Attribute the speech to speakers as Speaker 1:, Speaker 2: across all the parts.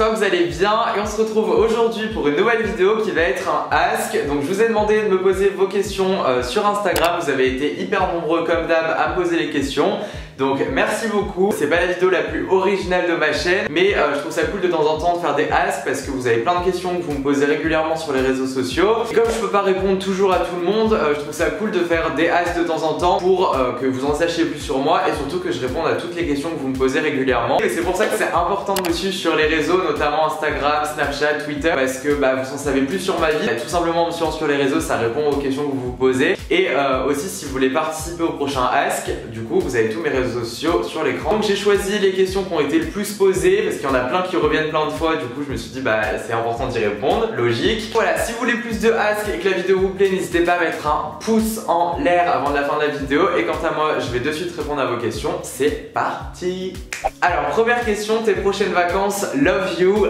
Speaker 1: j'espère que vous allez bien et on se retrouve aujourd'hui pour une nouvelle vidéo qui va être un ask. Donc je vous ai demandé de me poser vos questions sur Instagram, vous avez été hyper nombreux comme d'hab à me poser les questions. Donc merci beaucoup, c'est pas la vidéo la plus originale de ma chaîne, mais je trouve ça cool de temps en temps de faire des asks parce que vous avez plein de questions que vous me posez régulièrement sur les réseaux sociaux. Et comme je peux pas répondre toujours à tout le monde, je trouve ça cool de faire des asks de temps en temps pour que vous en sachiez plus sur moi et surtout que je réponde à toutes les questions que vous me posez régulièrement. Et c'est pour ça que c'est important de me suivre sur les réseaux, notamment Instagram, Snapchat, Twitter, parce que vous en savez plus sur ma vie. Tout simplement en me suivant sur les réseaux, ça répond aux questions que vous vous posez. Et aussi si vous voulez participer au prochain ask, du coup vous avez tous mes réseaux sociaux sur l'écran. Donc j'ai choisi les questions qui ont été le plus posées parce qu'il y en a plein qui reviennent plein de fois, du coup je me suis dit c'est important d'y répondre, logique. Voilà, si vous voulez plus de ask et que la vidéo vous plaît, n'hésitez pas à mettre un pouce en l'air avant la fin de la vidéo. Et quant à moi, je vais de suite répondre à vos questions, c'est parti. Alors première question, tes prochaines vacances, love you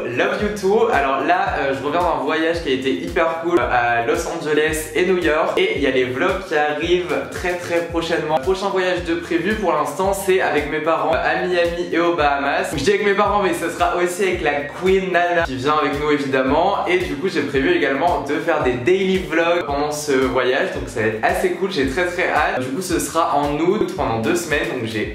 Speaker 1: too. Alors là je reviens d'un voyage qui a été hyper cool à Los Angeles et New York et il y a les vlogs qui arrivent très prochainement. Le prochain voyage de prévu pour l'instant c'est avec mes parents à Miami et aux Bahamas. Je dis avec mes parents mais ce sera aussi avec la Queen Nana qui vient avec nous évidemment. Et du coup j'ai prévu également de faire des daily vlogs pendant ce voyage, donc ça va être assez cool, j'ai très hâte. Du coup ce sera en août pendant 2 semaines, donc j'ai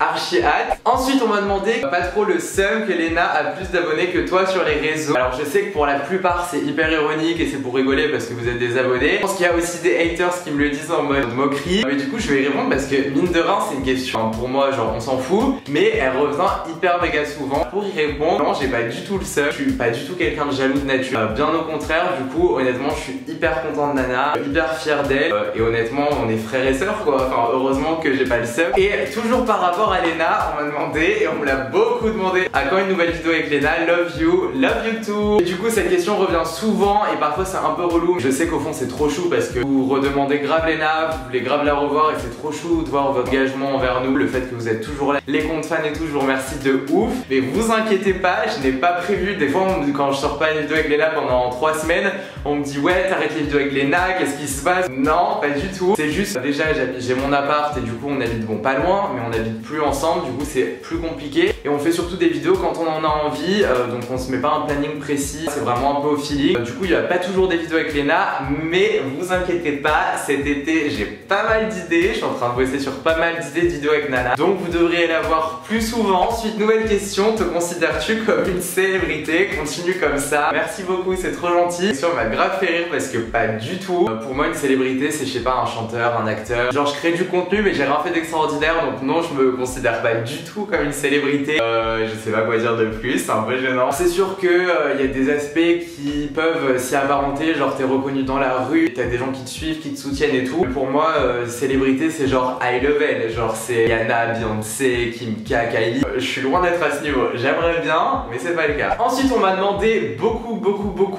Speaker 1: archi hâte. Ensuite on m'a demandé pas trop le seum que Léna a plus d'abonnés que toi sur les réseaux. Alors je sais que pour la plupart c'est hyper ironique et c'est pour rigoler parce que vous êtes des abonnés. Je pense qu'il y a aussi des haters qui me le disent en mode moquerie. Mais du coup je vais y répondre parce que mine de rien c'est une question pour moi genre on s'en fout, mais elle revient hyper méga souvent. Pour y répondre, non j'ai pas du tout le seum, je suis pas du tout quelqu'un de jaloux de nature, bien au contraire. Du coup honnêtement je suis hyper content de Nana, hyper fier d'elle et honnêtement on est frères et sœurs quoi. Enfin heureusement que j'ai pas le seum. Et toujours par rapport à Léna, on m'a demandé et on me l'a beaucoup demandé à quand une nouvelle vidéo avec Léna. Love you too. Et du coup cette question revient souvent et parfois c'est un peu relou. Je sais qu'au fond c'est trop chou parce que vous redemandez grave Léna, vous voulez grave la revoir et c'est trop chou de voir votre engagement envers nous, le fait que vous êtes toujours là, les comptes fans et tout, je vous remercie de ouf. Mais vous inquiétez pas, je n'ai pas prévu, des fois quand je sors pas une vidéo avec Léna pendant 3 semaines, on me dit ouais t'arrêtes les vidéos avec Léna, qu'est-ce qui se passe? Non, pas du tout. C'est juste déjà j'ai mon appart et du coup on habite bon pas loin mais on habite plus ensemble, du coup c'est plus compliqué et on fait surtout des vidéos quand on en a envie, donc on se met pas un planning précis, c'est vraiment un peu au feeling. Du coup il n'y a pas toujours des vidéos avec Léna, mais vous inquiétez pas, cet été j'ai pas mal d'idées, je suis en train de bosser sur pas mal d'idées de vidéos avec Nana, donc vous devriez la voir plus souvent. Ensuite nouvelle question, te considères-tu comme une célébrité? Continue comme ça, merci beaucoup, c'est trop gentil. Ça m'a grave fait rire parce que pas du tout. Pour moi une célébrité c'est je sais pas un chanteur, un acteur, genre je crée du contenu mais j'ai rien fait d'extraordinaire, donc non je me considère pas du tout comme une célébrité. Je sais pas quoi dire de plus, c'est un peu gênant. C'est sûr que y a des aspects qui peuvent s'y apparenter, genre t'es reconnu dans la rue, t'as des gens qui te suivent, qui te soutiennent et tout. Pour moi célébrité c'est genre high level, genre c'est Rihanna, Beyoncé, Kim K, Kylie. Je suis loin d'être à ce niveau, j'aimerais bien mais c'est pas le cas. Ensuite on m'a demandé beaucoup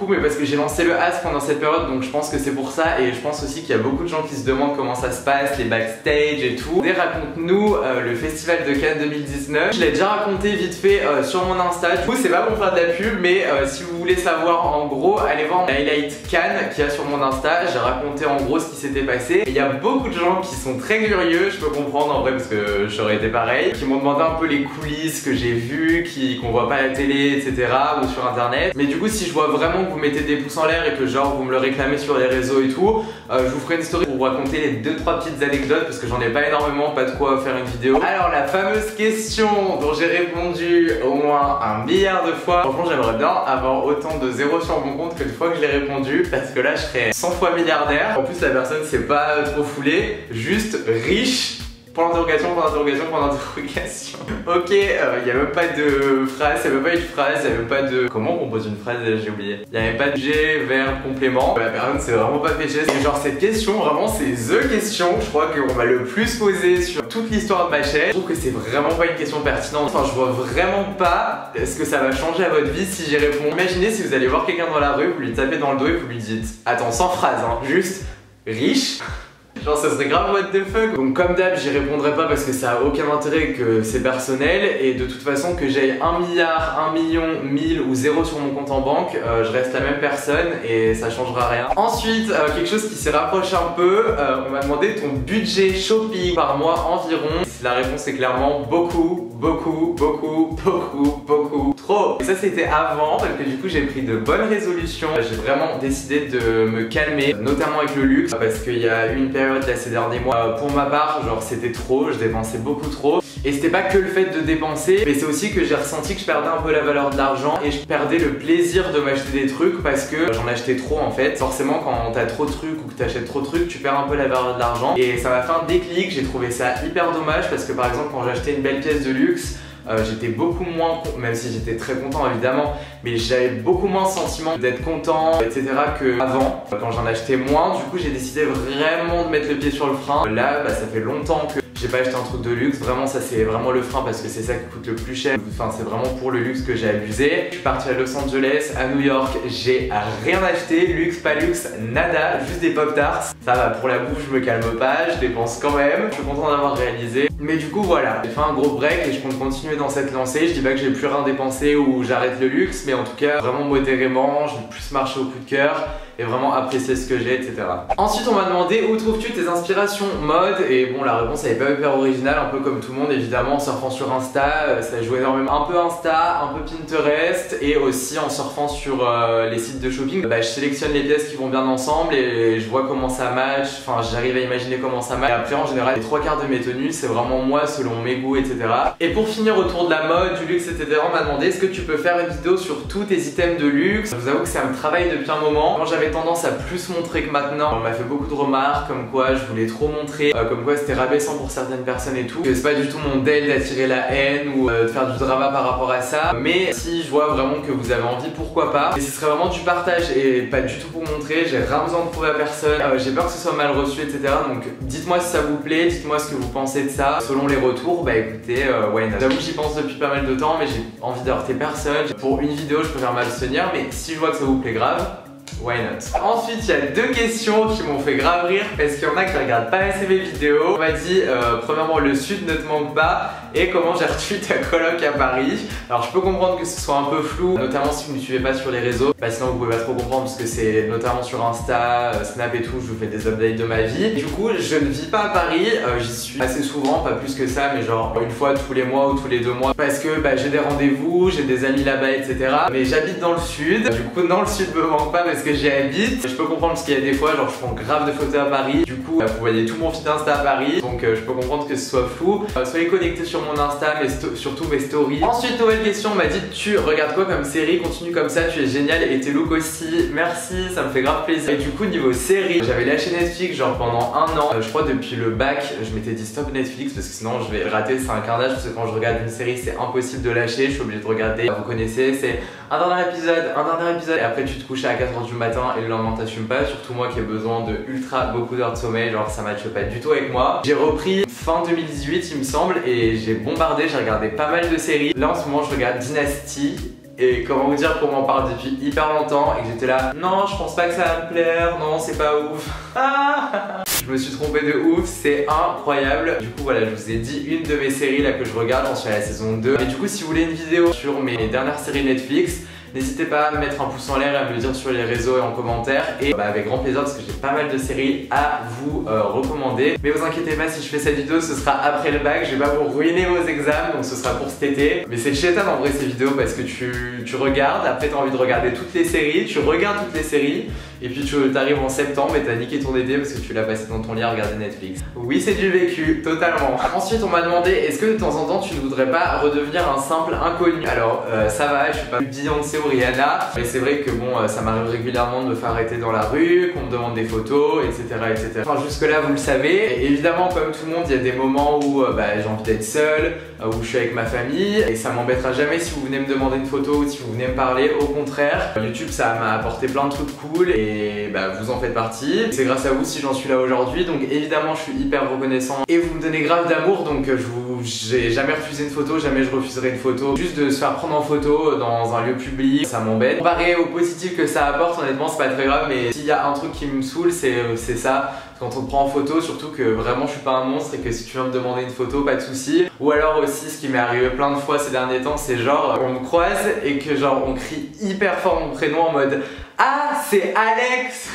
Speaker 1: mais parce que j'ai lancé le ask pendant cette période donc je pense que c'est pour ça. Et je pense aussi qu'il y a beaucoup de gens qui se demandent comment ça se passe, les backstage et tout. Et raconte-nous le festival de Cannes 2019. Je l'ai déjà raconté vite fait sur mon Insta. Du coup c'est pas pour faire de la pub mais si vous voulez savoir en gros, allez voir l'highlight Cannes qu'il y a sur mon Insta. J'ai raconté en gros ce qui s'était passé. Il y a beaucoup de gens qui sont très curieux, je peux comprendre en vrai parce que j'aurais été pareil, qui m'ont demandé un peu les coulisses que j'ai vues, qu'on voit pas à la télé etc. ou sur internet. Mais du coup si je vois vraiment que vous mettez des pouces en l'air et que genre vous me le réclamez sur les réseaux et tout, je vous ferai une story pour vous raconter les 2-3 petites anecdotes parce que j'en ai pas énormément, pas de quoi faire une vidéo. Alors la fameuse question dont j'ai répondu au moins 1 milliard de fois. Franchement j'aimerais bien avoir autant de zéros sur mon compte que de fois que je l'ai répondu parce que là je serais 100 fois milliardaire. En plus la personne s'est pas trop foulée, juste riche. Point d'interrogation. Ok, y a même pas de phrase, y a même pas une phrase, y a même pas de... Comment on compose une phrase? J'ai oublié. Y avait pas de G, verbe, complément. La personne s'est vraiment pas fait chier. Et genre cette question, vraiment c'est THE question, je crois qu'on m'a le plus posé sur toute l'histoire de ma chaîne. Je trouve que c'est vraiment pas une question pertinente. Enfin je vois vraiment pas ce que ça va changer à votre vie si j'y réponds. Imaginez si vous allez voir quelqu'un dans la rue, vous lui tapez dans le dos et vous lui dites... Attends, sans phrase hein, juste riche. Genre ça serait grave what the fuck. Donc comme d'hab j'y répondrai pas parce que ça a aucun intérêt, que c'est personnel. Et de toute façon que j'aille 1 milliard, 1 million, 1000 ou 0 sur mon compte en banque, je reste la même personne et ça changera rien. Ensuite quelque chose qui s'est rapproché un peu, on m'a demandé ton budget shopping par mois environ. La réponse est clairement beaucoup beaucoup trop. Et ça c'était avant parce que du coup j'ai pris de bonnes résolutions. J'ai vraiment décidé de me calmer, notamment avec le luxe, parce qu'il y a eu une période là ces derniers mois, pour ma part, genre c'était trop, je dépensais beaucoup trop. Et c'était pas que le fait de dépenser, mais c'est aussi que j'ai ressenti que je perdais un peu la valeur de l'argent et je perdais le plaisir de m'acheter des trucs parce que j'en achetais trop en fait. Forcément quand t'as trop de trucs ou que t'achètes trop de trucs, tu perds un peu la valeur de l'argent. Et ça m'a fait un déclic, j'ai trouvé ça hyper dommage parce que par exemple quand j'achetais une belle pièce de luxe, j'étais beaucoup moins, même si j'étais très content évidemment, mais j'avais beaucoup moins le sentiment d'être content, etc. qu'avant, quand j'en achetais moins. Du coup j'ai décidé vraiment de mettre le pied sur le frein. Là ça fait longtemps que j'ai pas acheté un truc de luxe, vraiment ça c'est vraiment le frein parce que c'est ça qui coûte le plus cher. Enfin c'est vraiment pour le luxe que j'ai abusé. Je suis parti à Los Angeles, à New York, j'ai rien acheté, luxe, pas luxe, nada, juste des pop-tarts. Ça va, pour la bouffe je me calme pas, je dépense quand même. Je suis content d'avoir réalisé. Mais du coup voilà, j'ai fait un gros break et je compte continuer dans cette lancée. Je dis pas que j'ai plus rien dépensé ou j'arrête le luxe, mais en tout cas vraiment modérément, je vais plus marcher au coup de cœur et vraiment apprécier ce que j'ai, etc. Ensuite on m'a demandé où trouves-tu tes inspirations mode, et bon la réponse elle est pas hyper originale, un peu comme tout le monde évidemment, en surfant sur Insta, ça joue énormément, un peu Insta, un peu Pinterest, et aussi en surfant sur les sites de shopping, je sélectionne les pièces qui vont bien ensemble et je vois comment ça match, enfin j'arrive à imaginer comment ça match. Et après en général les 3/4 de mes tenues c'est vraiment moi selon mes goûts, etc. Et pour finir autour de la mode, du luxe, etc. on m'a demandé est-ce que tu peux faire une vidéo sur tous tes items de luxe. Je vous avoue que c'est un travail depuis un moment. Quand j'avais tendance à plus montrer que maintenant, on m'a fait beaucoup de remarques comme quoi je voulais trop montrer, comme quoi c'était rabaissant pour certaines personnes et tout, que c'est pas du tout mon deal d'attirer la haine ou de faire du drama par rapport à ça. Mais si je vois vraiment que vous avez envie, pourquoi pas. Et ce serait vraiment du partage et pas du tout pour montrer. J'ai rien besoin de prouver à personne, j'ai peur que ce soit mal reçu, etc. Donc dites-moi si ça vous plaît, dites-moi ce que vous pensez de ça. Selon les retours, bah écoutez, why not. J'avoue que j'y pense depuis pas mal de temps, mais j'ai envie d'heurter personne. Pour une vidéo je préfère m'abstenir, mais si je vois que ça vous plaît grave, why not. Ensuite, il y a deux questions qui m'ont fait grave rire parce qu'il y en a qui regardent pas assez mes vidéos. On m'a dit, premièrement, le sud ne te manque pas et comment gères-tu ta coloc à Paris. Alors, je peux comprendre que ce soit un peu flou, notamment si vous ne me suivez pas sur les réseaux. Sinon, vous pouvez pas trop comprendre parce que c'est notamment sur Insta, Snap et tout, je vous fais des updates de ma vie. Du coup, je ne vis pas à Paris, j'y suis assez souvent, pas plus que ça, mais genre une fois tous les mois ou tous les 2 mois parce que j'ai des rendez-vous, j'ai des amis là-bas, etc. Mais j'habite dans le sud. Du coup, non, le sud me manque pas parce que j'y habite. Je peux comprendre parce qu'il y a des fois, genre je prends grave de photos à Paris. Du coup, vous voyez tout mon feed Insta à Paris. Donc je peux comprendre que ce soit flou. Soyez connectés sur mon Insta, mais surtout mes stories. Ensuite, nouvelle question, on m'a dit tu regardes quoi comme série? Continue comme ça, tu es génial et tes looks aussi. Merci, ça me fait grave plaisir. Et du coup, niveau série, j'avais lâché Netflix genre pendant 1 an. Je crois depuis le bac, je m'étais dit stop Netflix parce que sinon je vais rater. C'est un carnage parce que quand je regarde une série, c'est impossible de lâcher. Je suis obligé de regarder. Vous connaissez, c'est un dernier épisode et après tu te couches à 4h du matin et le lendemain t'assumes pas, surtout moi qui ai besoin de beaucoup d'heures de sommeil, genre ça matche pas du tout avec moi. J'ai repris fin 2018 il me semble et j'ai bombardé, j'ai regardé pas mal de séries. Là en ce moment je regarde Dynasty. Et comment vous dire qu'on m'en parle depuis hyper longtemps et que j'étais là, non je pense pas que ça va me plaire, non c'est pas ouf. Je me suis trompé de ouf, c'est incroyable. Du coup voilà, je vous ai dit une de mes séries là que je regarde, j'en suis à la saison 2. Et du coup si vous voulez une vidéo sur mes dernières séries Netflix, n'hésitez pas à me mettre un pouce en l'air et à me le dire sur les réseaux et en commentaire. Et avec grand plaisir parce que j'ai pas mal de séries à vous recommander. Mais vous inquiétez pas, si je fais cette vidéo, ce sera après le bac. Je vais pas vous ruiner vos examens, donc ce sera pour cet été. Mais c'est chétan en vrai ces vidéos parce que tu regardes, après t'as envie de regarder toutes les séries, tu regardes toutes les séries. Et puis tu arrives en septembre et t'as niqué ton été parce que tu l'as passé dans ton lit à regarder Netflix. Oui, c'est du vécu, totalement. Ensuite, on m'a demandé est-ce que de temps en temps tu ne voudrais pas redevenir un simple inconnu. Alors, ça va, je suis pas Beyoncé ou Rihanna, mais c'est vrai que bon, ça m'arrive régulièrement de me faire arrêter dans la rue, qu'on me demande des photos, etc. etc. Enfin, jusque-là, vous le savez. Et évidemment, comme tout le monde, il y a des moments où j'ai envie d'être seul, où je suis avec ma famille, et ça m'embêtera jamais si vous venez me demander une photo ou si vous venez me parler. Au contraire, YouTube, ça m'a apporté plein de trucs cool. Et vous en faites partie. C'est grâce à vous si j'en suis là aujourd'hui. Donc évidemment je suis hyper reconnaissant et vous me donnez grave d'amour. Donc j'ai jamais refusé une photo, jamais je refuserai une photo. Juste de se faire prendre en photo dans un lieu public, ça m'embête. Comparé au positif que ça apporte, honnêtement c'est pas très grave. Mais s'il y a un truc qui me saoule, c'est ça. Quand on te prend en photo, surtout que vraiment je suis pas un monstre et que si tu viens me demander une photo, pas de souci. Ou alors aussi ce qui m'est arrivé plein de fois ces derniers temps, c'est genre on me croise et que genre on crie hyper fort mon prénom en mode ah c'est Alex.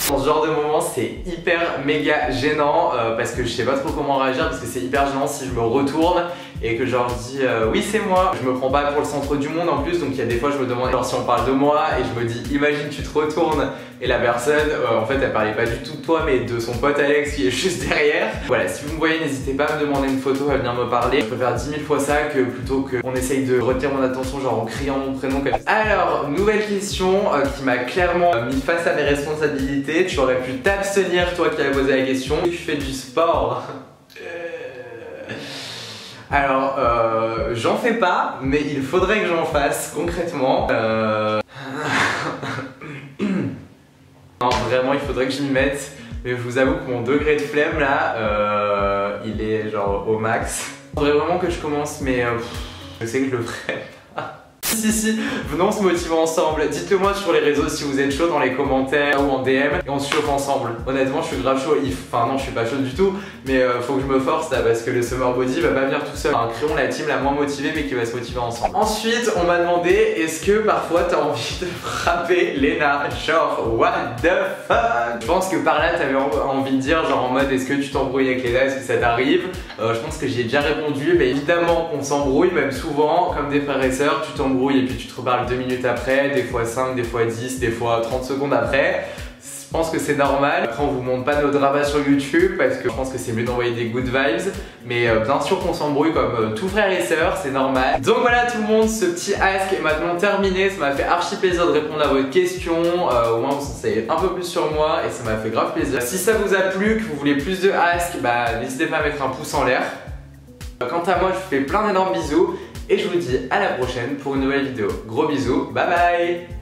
Speaker 1: Dans ce genre de moment c'est hyper méga gênant parce que je sais pas trop comment réagir parce que c'est hyper gênant si je me retourne et que genre je dis oui c'est moi, je me prends pas pour le centre du monde en plus, donc il y a des fois je me demande genre si on parle de moi et je me dis imagine tu te retournes et la personne en fait elle parlait pas du tout de toi mais de son pote Alex qui est juste derrière. Voilà, si vous me voyez n'hésitez pas à me demander une photo, à venir me parler. Je préfère 10 000 fois ça que plutôt qu'on essaye de retenir mon attention genre en criant mon prénom comme ça. Alors, nouvelle question qui m'a clairement mis face à mes responsabilités. Tu aurais pu t'abstenir toi qui avais posé la question. Tu fais du sport. Alors, j'en fais pas, mais il faudrait que j'en fasse concrètement. Non, vraiment, il faudrait que je m'y mette. Mais je vous avoue que mon degré de flemme là, il est genre au max. Il faudrait vraiment que je commence, mais je sais que je le ferai pas. Si, venons se motiver ensemble. Dites-le moi sur les réseaux si vous êtes chaud dans les commentaires ou en DM et on se chauffe ensemble. Honnêtement, je suis grave chaud. Enfin, non, je suis pas chaud du tout, mais faut que je me force là parce que le Summer Body va pas venir tout seul. Créons la team la moins motivée mais qui va se motiver ensemble. Ensuite, on m'a demandé est-ce que parfois t'as envie de frapper Léna? Genre, what the fuck? Je pense que par là t'avais envie de dire, genre en mode est-ce que tu t'embrouilles avec Léna? Est-ce que ça t'arrive? Je pense que j'y ai déjà répondu, mais évidemment qu'on s'embrouille, même souvent, comme des frères et sœurs, tu t'embrouilles et puis tu te reparles 2 minutes après, des fois 5, des fois 10, des fois 30 secondes après. Je pense que c'est normal. Après on vous montre pas nos dramas sur YouTube parce que je pense que c'est mieux d'envoyer des good vibes. Mais bien sûr qu'on s'embrouille comme tout frère et sœur, c'est normal. Donc voilà tout le monde, ce petit ask est maintenant terminé. Ça m'a fait archi plaisir de répondre à votre question. Au moins vous en savez un peu plus sur moi et ça m'a fait grave plaisir. Si ça vous a plu, que vous voulez plus de ask, bah n'hésitez pas à mettre un pouce en l'air. Quant à moi, je vous fais plein d'énormes bisous. Et je vous dis à la prochaine pour une nouvelle vidéo. Gros bisous, bye bye!